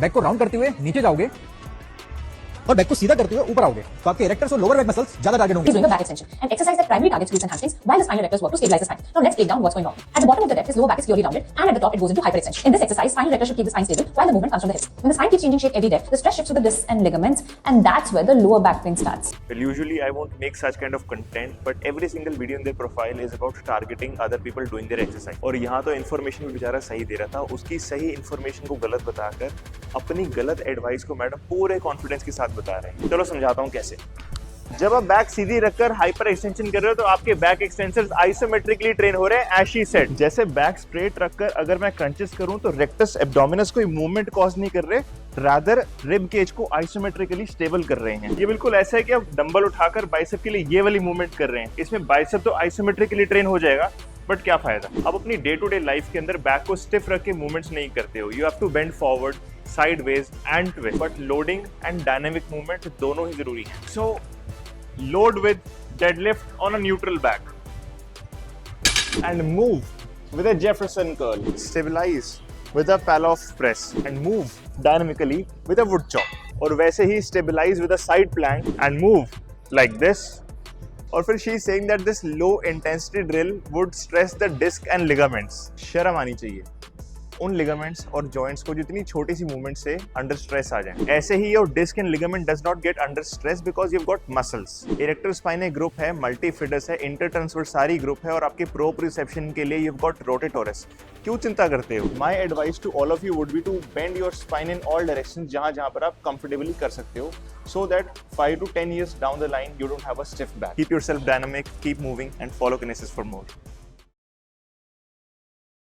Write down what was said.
Back को round करते हुए नीचे जाओगे और बैक को सीधा करते हुए ऊपर आओगे तो आपके इरेक्टर्स और लोअर बैक मसल्स ज्यादा टारगेट होंगे. He's doing a back extension, an exercise that primarily targets glutes and hamstrings, while the spinal erectors work to stabilize the spine. Now let's break down what's going on. At the bottom of the depth, his lower back is clearly rounded, and at the top it goes into hyperextension. In this exercise, spinal erector should keep the spine stable while the movement comes from the hips. When the spine keeps changing shape every depth, the stress shifts to the discs and ligaments, and that's where the lower back pain starts. Well, usually I won't make such kind of content, but every single video in their profile is about targeting other people doing their exercise. और यहाँ तो information भी बेचारा सही दे रहा था, उसकी सही इन्फॉर्मेशन को गलत बताकर अपनी गलत एडवाइस को मैडम पूरे कॉन्फिडेंस के साथ बता रहे हैं. चलो समझाता हूँ कैसे. जब आप बैक सीधी रखकर हाइपर एक्सटेंशन कर रहे हो तो आपके बैक एक्सटेंसर्स आइसोमेट्रिकली ट्रेन हो रहे हैं एज शी सेड. जैसे बैक स्ट्रेट रखकर अगर मैं क्रंचेस करूं तो रेक्टस एब्डोमिनस कोई मूवमेंट कॉज नहीं कर रहे, रादर रिब केज को आइसोमेट्रिकली स्टेबल कर रहे हैं. ये बिल्कुल ऐसा है कि आप डंबल उठाकर बाइसेप के लिए ये वाली मूवमेंट कर रहे हैं. इसमें बाइसेप तो आइसोमेट्रिकली ट्रेन हो जाएगा, बट क्या फायदा. आप अपनी डे टू डे लाइफ के अंदर बैक को स्टिफ रख के मूवमेंट्स नहीं करते हो. You have to bend forward, sideways and twist. But loading and dynamic movement दोनों ही जरूरी है. सो load with deadlift on a neutral back and move with a Jefferson curl. Stabilize with a Pallof press and move dynamically with a wood chop. और वैसे ही stabilize with a side plank and move like this. और फिर she is saying that this low intensity drill would stress the disc and ligaments. शर्म आनी चाहिए उन ligaments और joints को जितनी छोटी सी मूवमेंट से अंडर स्ट्रेस आ जाए. ऐसे ही your disc and ligament does not get under stress because you have got muscles. Erector spinae group है, मल्टीफिडस है, इंटरट्रांसवर्सारी ग्रुप है और आपके प्रोप्रिसेप्शन के लिए यू हैव गॉट रोटेटोरस. क्यों चिंता करते हो? My advice to all of you would be to bend your spine in all directions जहां पर आप कंफर्टेबली कर सकते हो, so that 5 to 10 years down the line you don't have a stiff back. Keep yourself dynamic, keep moving and follow Kinesis for more.